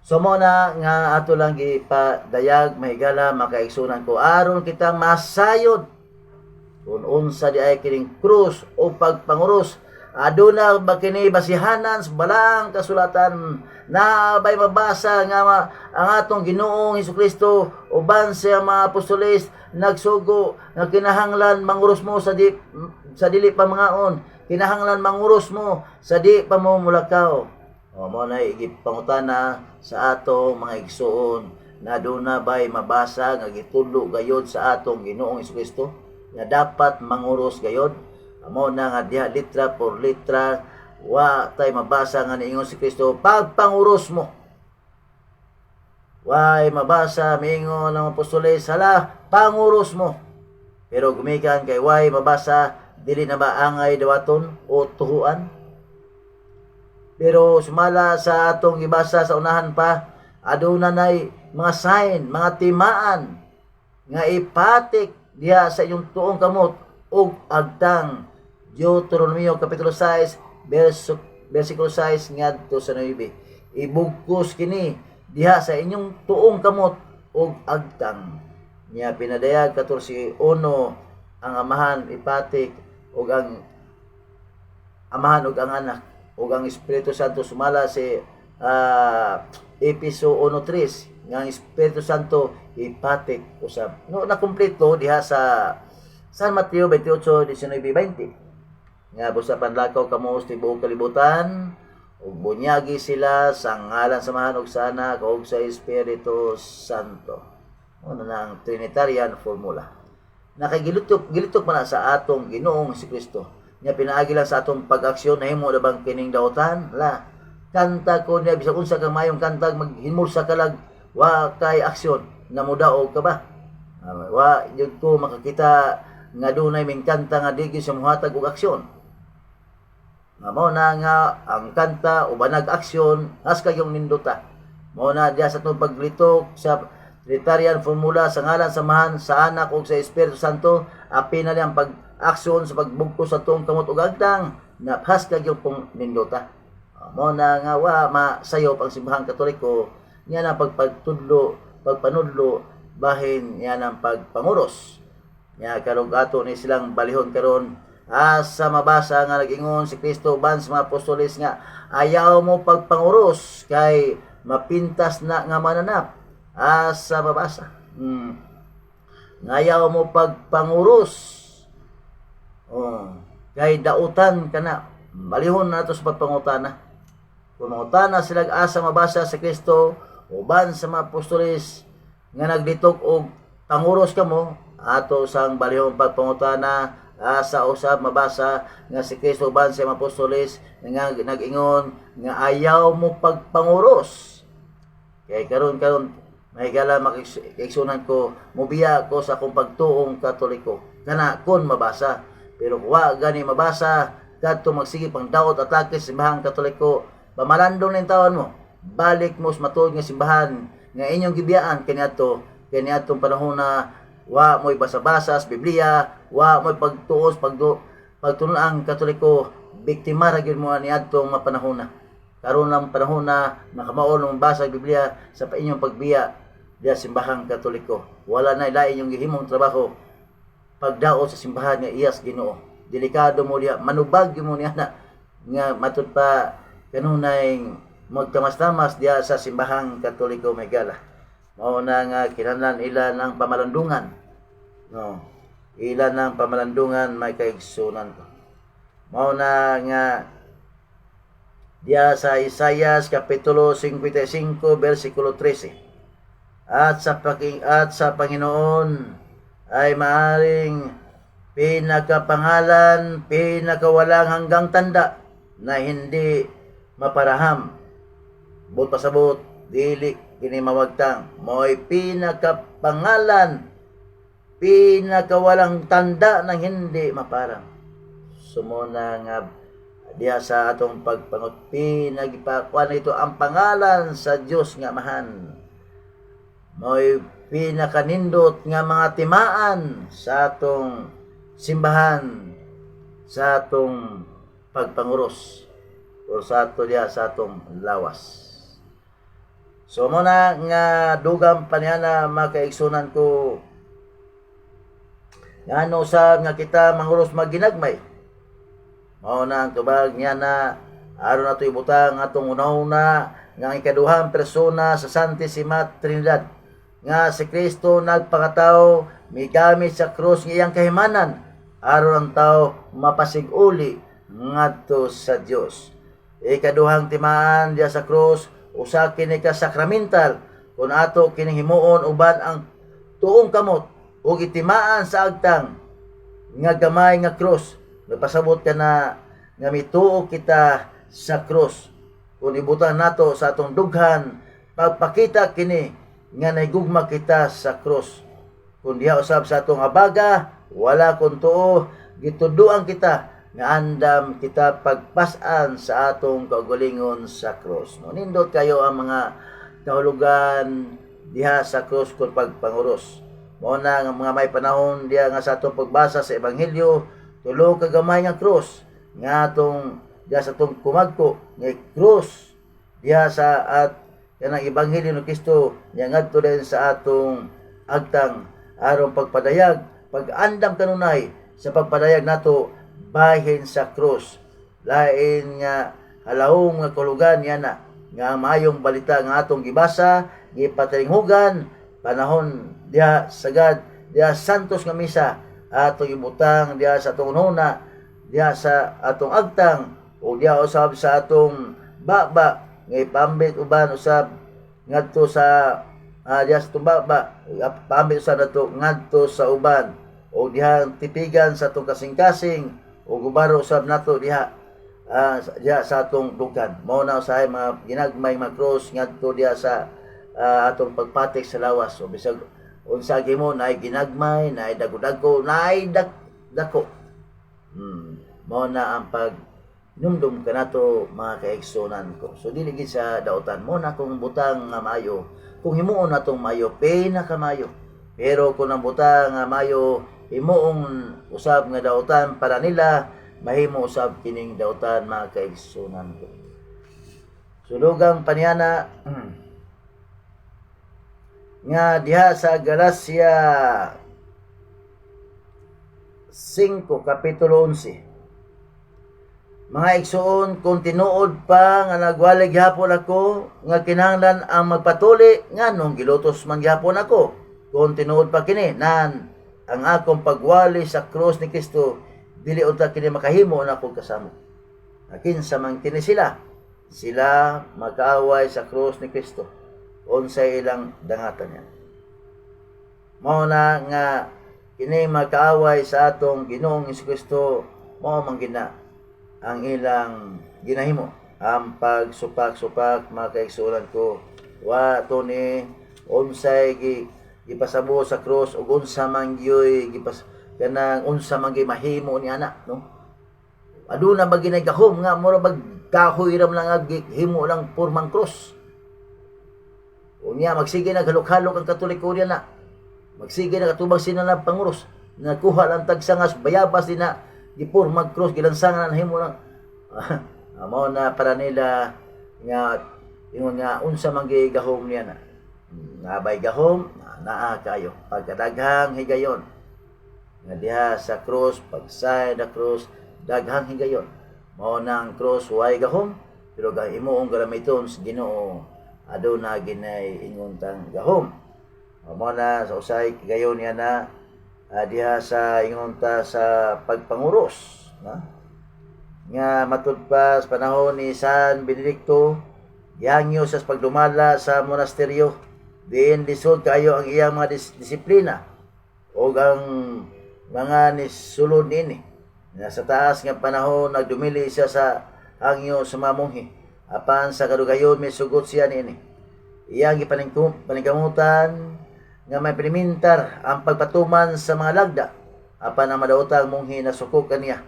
B: So mo na nga ato lang gipadayag mahigala makaigsunan ko aron kitang masayod kung unsa di ay kining krus o pagpanguros. Aduna ba kini basihanan sa balang kasulatan na bay mabasa nga ang atong Ginoong Hesukristo uban sa mga apostoles nagsugo nga kinahanglan manguros mo sa dili pa mangaon, kinahanglan manguros mo sa di pa mo mulakaw. Mo na igipangutana sa atong mga igsuon na aduna bay mabasa nga gitudlo gayod sa atong Ginoong Hesukristo nga dapat manguros gayod. Amo na nga diha litra por litra wa tay mabasa nga niingon si Kristo pagpanguros mo. Way mabasa miingon ng apostoles hala panguros mo. Pero gumikan kay way mabasa dili na ba angay dawaton o tuhuan. Pero sumala sa atong gibasa sa unahan pa, aduna nay mga sign, mga timaan nga ipatik diha sa inyong tuong kamot ug agtang. Deuteronomio kapitulo 6 versikulo 6 ngadto sa 9. Ibugkos kini diha sa inyong tuong kamot ug agtang. Niya pinadayag 14:1 ang Amahan ipatik ug ang Amahan ug ang Anak ug ang Espiritu Santo sumala si Episo 1:3 nga ang Espiritu Santo ipatik usab. No na kumpleto diha sa San Mateo 28:19-20. Nga busa panlakaw kamo sa tibuok kalibutan ug bunyagi sila sa ngalan sa Amahan ug sa Anak ug sa Espiritu Santo. Ano na ang Trinitarian formula. Gilitok man na sa atong Ginoong Hesukristo. Nya pinaagi lang sa atong pag-aksyon nahimo na bang kining daotan? La. Kanta ko niya bisag unsa kang mayong kantag maghimul sa kalag wa kay aksyon namudaog ka ba? Wa jud ko makakita nga dunay ming kanta nga dili sa muhatag og aksyon. Mao na nga ang kanta o banag aksyon as kayong nindota. Mao na diya sa atong paglitok sa Trinitarian formula sa ngalan sa Amahan, sa Anak ug sa Espiritu Santo, apil na ang pag-aksyon sa pagbugkos sa tuong kamot ug agtang naphas kayong pong nindota. Mao na nga wa masayop ang simbahang Katoliko niya na pagpagtudlo, pagpanudlo bahin niya ng pagpanguros. Niya karong ato ni silang balihon karon asa mabasa nga nag-ingon si Kristo uban sa mga apostoles nga ayaw mo pagpanguros kay mapintas na nga mananap. Asa mabasa ngayaw mo pagpanguros kay dautan ka na. Balihon na ito sa pagpangutana. Kung mangutana sila asa mabasa sa Kristo uban sa mga apostoles nga nagditok og panguros kamo, ato sang balihon pagpangutana asa usab mabasa nga si Kristo uban sa mga apostoles nga nag-ingon nga ayaw mo pagpanguros. Kay karon mahigala makiksunan ko mubiya ko sa akong pagtuong Katoliko kana kon mabasa. Pero wa gani mabasa kadto magsige pang daot atake sa simbahang Katoliko, pamalandong ning taon mo balik mo sa matuod nga simbahan nga inyong gibiyaan kaniadtong panahon na wa mo'y basa-basa sa Biblia, wa mo'y pagtuos pagtuon ang Katoliko, biktima ra gyud mo niadtong mapanahon na. Karon lang panahon na makamaon ng basa sa Biblia sa inyong pagbiya diya simbahang Katoliko. Wala na ilain yung gihimong trabaho pagdaot sa simbahan nga iyas Ginoo. delikado mo diya, manubag mo niya na nga matud pa kanunay magtamas-tamas diya sa simbahang Katoliko Megala. Mao na nga kinahanglan ila ng pamalandungan. No. Ila ng pamalandungan may kaigsunan ko. Mao na nga diya sa Isaias kapitulo 55 bersikulo 13. At sa Panginoon ay maaring pinakapangalan, pinakawalang hanggang tanda na hindi maparaham. But pasabot, dili kini mawagtang. Mo'y pinakapangalan, pinakawalang tanda na hindi maparang. Sumuna nga diya sa atong pagpangot, pinagpakuan ito ang pangalan sa Dios nga mahan. Mo'y pinakanindot nga mga timaan sa atong simbahan, sa atong pagpanguros o sa ato diya sa atong lawas. So muna nga dugang paniana makaigsunan ko ngano usab nga kita manguros magginagmay. Mao na ang tubag niya na aron nato ibutang atong una-una nga ikaduhang persona sa Santissima Trinidad nga si Kristo nagpakatao migamit sa krus ng iyang kahimanan aron ang tao mapasig-uli ngadto sa Dios. Ikaduhang timaan diya sa krus usa kini ka sakramental kun ato kining himuon uban ang tuong kamot ug itimaan sa agtang nga gamay nga krus. Nagpasabot ka na nga mituo kita sa krus kun ibutang nato sa atong dughan pagpakita kini nga nahigugma kita sa krus. Kun diha usab sa atong abaga wala kun tuo gituduan kita nga andam kita pagpasan sa atong kaugalingon sa krus. No, nindot kayo ang mga kahulugan diha sa krus kun pagpanguros. Mao na nga mga may panahon diha nga sa atong pagbasa sa ebanghelyo tulo ka gamay nga krus nga atong diha sa atong kumagko nga krus diha sa at kanang ebanghelyo ni Kristo nga ngadto din sa atong agtang aron pagpadayag pag-andam kanunay sa pagpadayag nato bahin sa krus. Lain nga halawong nga kulugan niya na nga mayong balita nga atong gibasa gipatalinghugan panahon diha sagad diha santos nga misa atong ibutang diha sa atong una diha sa atong agtang o diha usab sa atong baba nga ipambit uban usab ngadto sa diha sa atong baba pambit usab nato ngadto sa uban o diha tipigan sa atong kasing-kasing o gubaro usab nato diha diha sa atong dukan. Mao na usahay mga ginagmay mga cross ngadto diha sa atong pagpatik sa lawas. So bisag unsa gimo naay ginagmay, naay dago-dago, naay dako. Mao na ang pag numdum kanato mga kaigsunan ko. So dili gid sa dautan mo na kung butang nga maayo. Kung himuon natong maayo, pinakamayo. Pero kung ang butang nga maayo himuong usab nga dautan para nila mahimo usab kining dautan mga kaigsunan ko. Sulugang paniana nga diha sa Galacia 5 kapitulo 11. Mga igsuon kung tinuod pa nga nagwalig gihapon ako nga kinahanglan ang magpatuli nganong gilutos man gihapon ako. Kung tinuod pa kini nan ang akong pagwali sa krus ni Kristo dili unta kini makahimo na akong kasamo. Kinsa man kini sila makaaway sa krus ni Kristo unsay ilang dangatan niya. Mao na nga kini makaaway sa atong Ginoong Kristo mao man gina ang ilang ginahimo ang pagsupak-supak mga kaigsunan ko wa to ni unsay gipasabo sa krus ug unsa man gyoy kanang unsa man gyud mahimo ni ana no aduna ba ginagahom nga mura bag kahoy ram lang himo lang purmang krus unya magsige naghalok-halok ang Katoliko diyan na magsige na katubag sila na panguros nakuha lang tagsangas bayabas din na gipurmang krus gilansangan na himo lang mao na para nila nga ingon nga unsa man gyud gahom niya na nga bay gahom naa kayo pagkadaghang higayon nga diha sa cross pagsay na cross daghang higayon mao nang cross way gahom pero himuong galamiton sa Ginoo aduna ginay inguntang gahom. Mao na sa usay higayon niya na diha sa ingunta sa pagpanguros na nga matud pa sa panahon ni San Benedicto gihangyo sa pagdumala sa monasteryo diin lisod kayo ang iyang mga disiplina o ang mga nisulod ini na sa taas nga panahon nagdumili siya sa hangyo sa mga monghe apan sa kadugayon may sugot siya niini iyang gipaningkamutan nga may pinimintar ang pagpatuman sa mga lagda apan ang madaotang monghe na sukok kaniya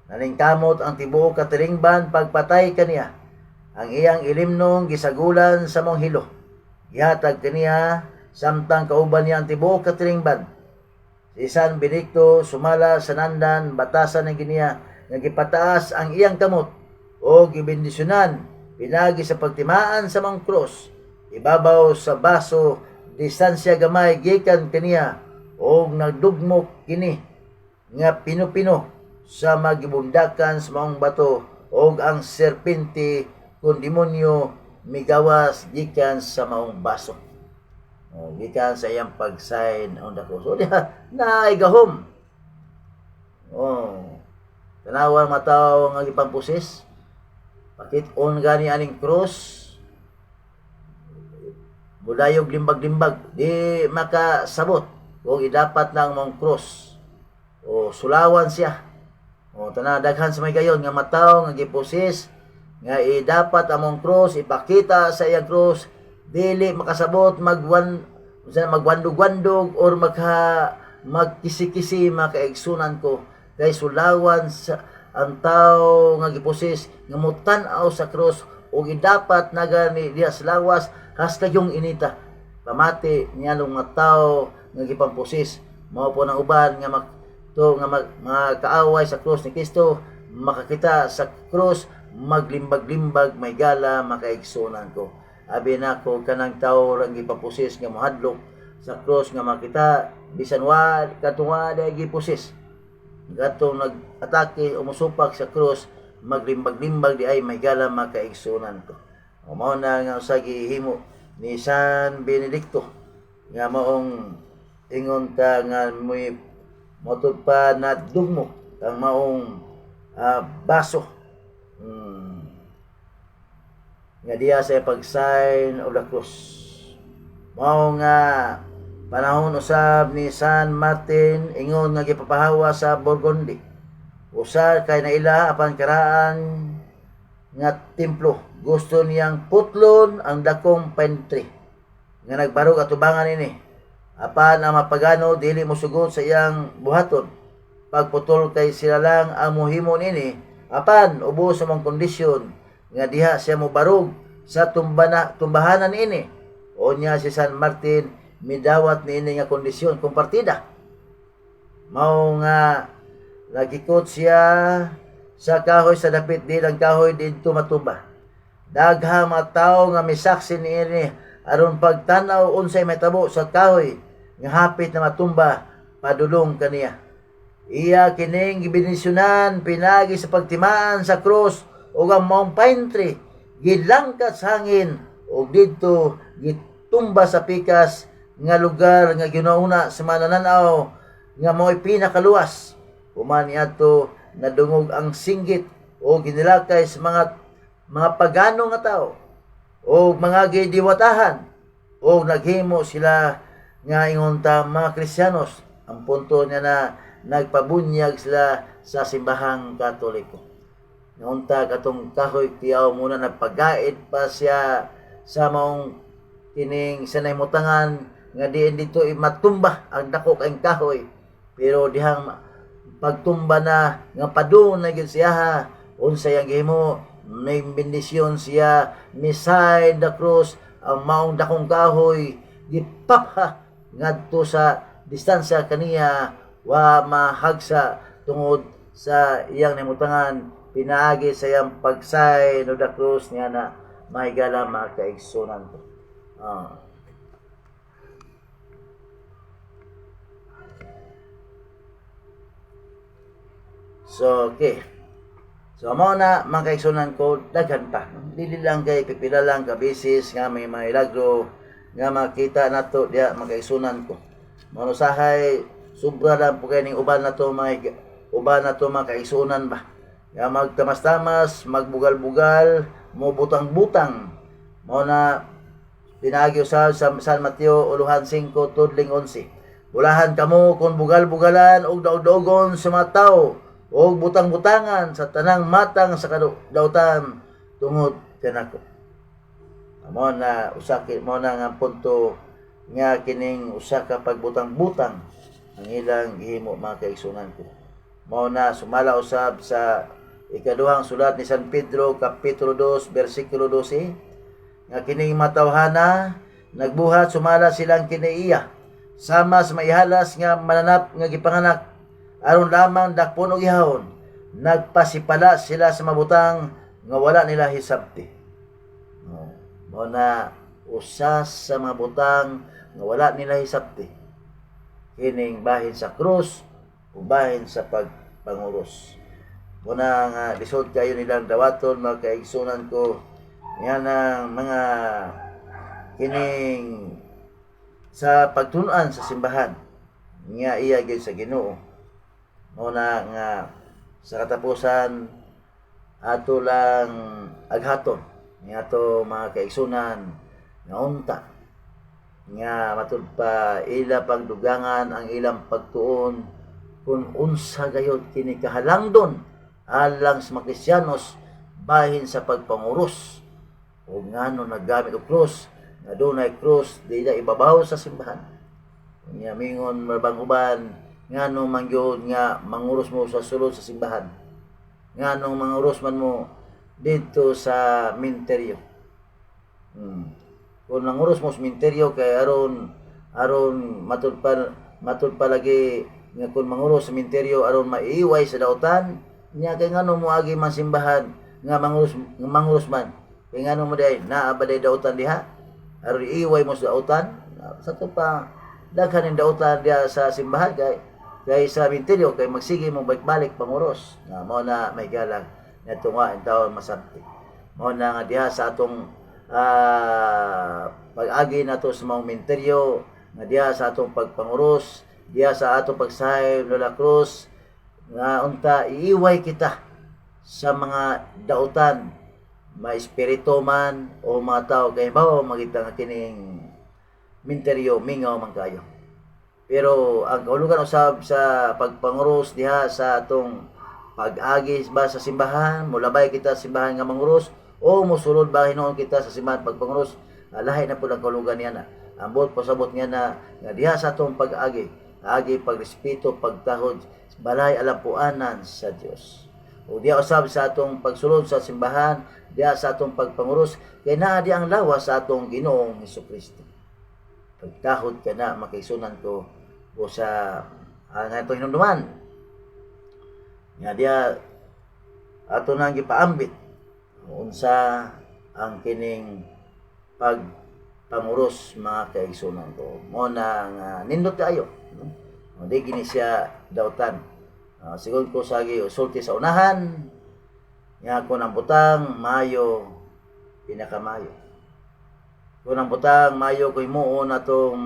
B: nalingkamot ang tibuok katilingban pagpatay kaniya ang iyang ilimnong gisagulan sa monghilo gihatag kaniya samtang kauban niya ang tibuok katilingban. Si San Benedicto sumala sa nandan batasan ng giniya nga gipataas ang iyang kamot o gibendisyonan pinagi sa pagtimaan sa mga krus ibabaw sa baso distansya gamay gikan kaniya o nagdugmok kini nga pino-pino sa magibundakan sa maong bato o ang serpente kung demonyo migawas gikan sa maong baso. Gikan sa iyang pagsayn on the cross. O diha, naay gahom. Tanawan mataw nga gipampusis. Pakit-on gani aning cross. Budayog limbag-limbag. Di makasabot. Kung idapat lang mong cross. O sulawan siya. O tanadaghan sa may gayon nga mataw nga gipusis. Nga dapat among cross ipakita sa iyang cross dili makasabot magwandog-wandog or magkisi-kisi makaigsunan ko kay sulawan sa ang tao nga gipusis nga mutan-aw sa cross o dapat nagani diha sa lawas hasta yung inita pamati niya mga tao nga gipampusis mao po nang uban nga mga kaaway sa cross ni Kristo makakita sa cross maglimbag-limbag may gala makaigsunan ko abi nako kanang tawo ra gipapusis nga mohadlok sa cross nga makita bisan wa katuwa day gipusis gatong nag-atake o musupak sa cross maglimbag-limbag di ay may gala makaigsunan ko mao na nga sa gihimo ni San Benedicto nga maong ingon ta nga muy motud pa na dugmo ang maong baso nga diya sa pag-sign of the cross. Mao nga panahon usab ni San Martin ingon nga gipapahawa sa Burgundy. Usa kay naila apan karaan nga templo. Gusto niyang putlon ang dakong pine tree nga nagbarog atubangan ini. Apan ang mapagano dili mosugot sa iyang buhaton. Pagputol kay sila lang ang mohimo nini apan ubos sa mga kondisyon nga diha siya mobarog sa tumbahanan ini o niya si San Martin midawat niini nga kondisyon kung partida mao nga nagikot siya sa kahoy sa dapit din ang kahoy didto matumba daghang mga tawo nga misaksi niini aron pagtanaw unsay mahitabo sa kahoy nga hapit na matumba padulong kaniya iya kining gibenisyonan pinagi sa pagtimaan sa cross ug ang maong pine tree gilangkat sa hangin ug didto gitumba sa pikas nga lugar nga ginauna sa manananaw nga mao'y pinakaluwas human niadto nadungog ang singgit o ginilakay sa mga pagano nga tao o mga gidiwatahan o naghimo sila nga ingon ta mga Kristiyanos ang punto niya na nagpabunyag sila sa simbahang Katoliko. Naunta katong kahoy tiyaw muna nagpagait pa siya sa maong kining sanay mutangan nga diin dito matumba ang dako kayong kahoy pero dihang pagtumba na nga padung na gyud siya unsay ang gihimo may bendisyon siya beside the cross ang maong dakong kahoy gipapha ngadto sa distansya kaniya wa mahagsa tungod sa iyang namutangan pinaagi sa iyang pagsay no the cross niya na mahigala makaigsunan ko. So, okay. So, mao na mga kaigsunan ko, daghan pa. Dili lang kay pipila lang ka bisis nga may milagro nga makita nato diya mga kaigsunan ko. Mao usahay sobra lang po kay ning uban nato mga kaigsunan ba. Nga magtamas-tamas, magbugal-bugal, mo butang-butang. Mao na pinagi usab sa San Mateo 5 tudling 11. Bulahan kamo kung bugal-bugalan og daog-dogon sa mga tawo og butang-butangan sa tanang matang sa kadautan tungod kanako. Amo na usaki mo na nga punto nga kining usa ka pagbutang-butang ang ilang gihimo mga kaigsunan ko. Mao na sumala usab sa ikaduhang sulat ni San Pedro kapitulo 2 bersikulo 12 nga kining matawhana nagbuhat sumala silang kinaiya sama sa maihalas nga mananap nga gipanganak aron lamang dakpon og gihawon nagpasipala sila sa mabutang nga wala nila hisabti. Mao na usa sa mga butang nga wala nila hisabti kining bahin sa krus o bahin sa pagpanguros. Muna nga lisod kayo nilang dawaton mga kaigsunan ko yan ang mga kining sa pagtunan sa simbahan nga iya gyud sa Ginoo. Muna nga sa katapusan ato lang aghaton niadto mga kaigsunan nga unta nga matud pa ila pagdugangan ang ilang pagtuon kung unsa gayud kini kahalangdon alang sa mga Kristiyanos bahin sa pagpanguros o ngano naggamit og krus nga dunay krus dili ibabaw sa simbahan. Nya mingon mabang uban ngano man gyud nga manguros mo sa sulod sa simbahan. Ngano manguros man mo dito sa minteryo. Kung nanguros mo sa minteryo kay aron matud pa lagi nga kung manguros sa minteryo aron maiiway sa dautan nya kay ngano mo agi man simbahan nga manguros man kay ngano mo day naa ba day dautan diha aron iiway mo sa dautan sa to pa daghan ning dautan diha sa simbahan kay sa minteryo kay magsige mo balik panguros nga mao na may galang ngadto nga taon masabti mao na nga diha sa atong pag-agi nato sa mga minteryo nga diha sa atong pagpanguros diha sa atong pagsahib Lola Cruz nga unta iiway kita sa mga dautan espiritu man o mga tao kay bawo magita nga kining minteryo mingaw man kayo. Pero ang kahulugan usab sa pagpanguros diha sa atong pag-agi ba sa simbahan, mulabay kita sa simbahan nga manguros o musulod ba hinuon kita sa simbahan pagpanguros, lahi na po ang kahulugan niya na. Ambot pasabot niya na nga diha sa atong pag-agi, agi pagrespeto, pagtahod, balay alapuanan sa Dios. O diha usab sa atong pagsulod sa simbahan, diha sa atong pagpanguros, kay naa di ang lawas sa atong Ginoong Hesukristo. Pagtahod ka na makaisunan ko o sa nga itong hinumduman. Nga diya ato nang gipaambit unsa ang kining pagpanguros mga kaigsunan ko. Mo na nga nindot kayo. Di gini siya dautan. Siguro ko sagi usulti sa unahan. Nga ko nang butang Mayo pinakamayo. Kung ang butang Mayo ko himuon atong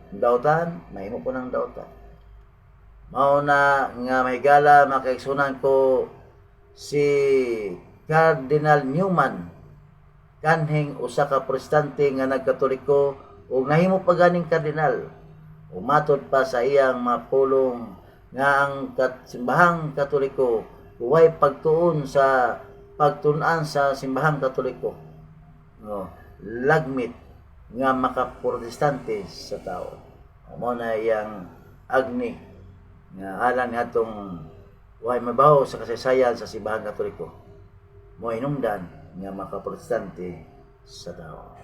B: dautan, mahimo ko ng dautan. Mao na nga may gala makaigsunan ko si Cardinal Newman kanhing usa ka protestante nga nagkatoliko ug nahimo pa ganing kardinal. Umatod pa sa iyang mapulong nga ang simbahang katoliko huway pagtuon sa pagtun-an sa simbahang katoliko. Lagmit nga makaprotestante sa tao. Mao na iyang agni nga alang atong way mabaho sa kasaysayan sa simbahang katoliko. Mo hinungdan nga makaprotestante sa tao.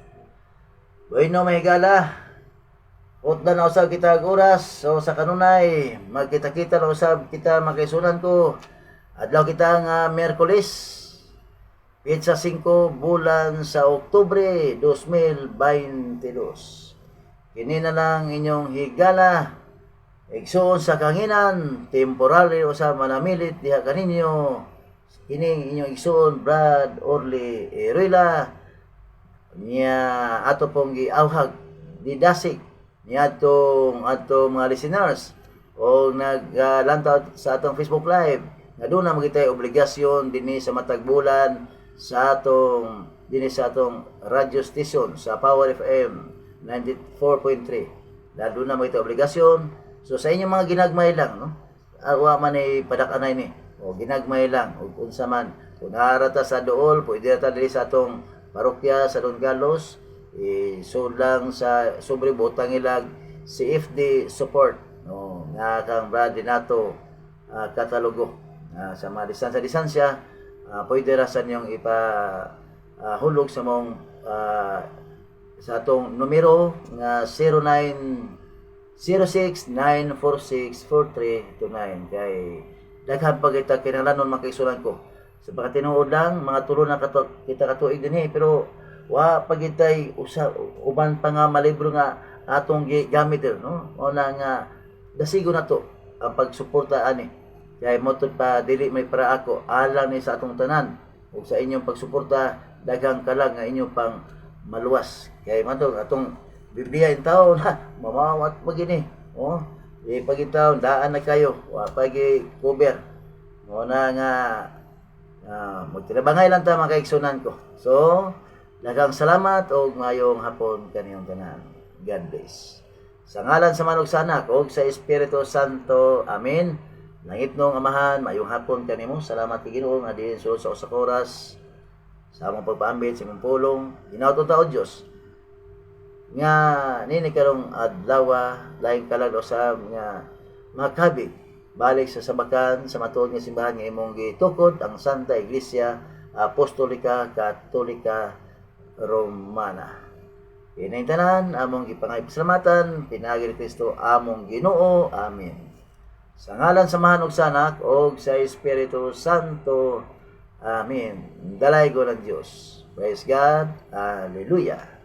B: Bueno, may gala. Utda na usab kita oras. So sa kanunay, magkita-kita na usab kita makaisunan ko. Adlaw kita nga Miyerkules. Pitsa 5 bulan sa Oktubre 2022. Kini na lang inyong higala igsuon sa kanginan temporary o sa manamilit diha kaninyo kini inyong igsuon Brad Orly Ruela niya ato pong giawhag didasig niya atong mga listeners o naglantaw sa atong Facebook Live nga doon na magitay obligasyon dinhi sa matag bulan sa atong dinhi sa atong radio station sa Power FM 94.3 doon na magitay obligasyon. So sa inyong mga ginagmay lang no awa man ay padak-anay ni o ginagmay lang ug unsa man kung naarata sa Dool pwede ta diri sa atong parokya sa Don Carlos so lang sa sobre butang ilag CFD support no nga kang Brad Dinato Catalogo sa mga distansya pwede ra sa inyong ipa hulog sa mong sa atong numero nga 0906-946-4329 kay daghan pa kita kinahanglanon makaisulan ko sa pagkatinuod lang mga tulo na kita katuig dinhi pero wa pagitay uban pa nga malibro nga atong gamit no o na nga dasigo na to ang pagsuporta ani kay motud pa dili may para ako alang ni sa atong tanan ug sa inyong pagsuporta daghang kalag nga inyo pang maluwas kay matog atong Biblia in taon mamawat magini oh pagitaw daan na kayo wa pagi cover mo na nga magtinabangay lang ta mga kaigsunan ko so daghang salamat og ngayong hapon kaniyong tanan God bless sa ngalan sa Manog sa Anak ug sa Espiritu Santo amen langit nong amahan mayong hapon kanimo salamat kay Ginoo nga diin sulod sa usa ka oras sa among pagpaambit sa imong pulong ginaot ta o Dios nga nini karong adlaw laing kalag usab nga makabig balik sa sabakan sa matuod nga simbahan nga imong gitukod ang Santa Iglesia Apostolika Katolika Romana. Inay tanan among gipangay pasalamatan pinaagi ni Kristo among Ginoo. Amen. Sa ngalan sa Mahan ug sa Anak ug sa Espiritu Santo. Amen. Dalay ko ng Dios. Praise God. Hallelujah.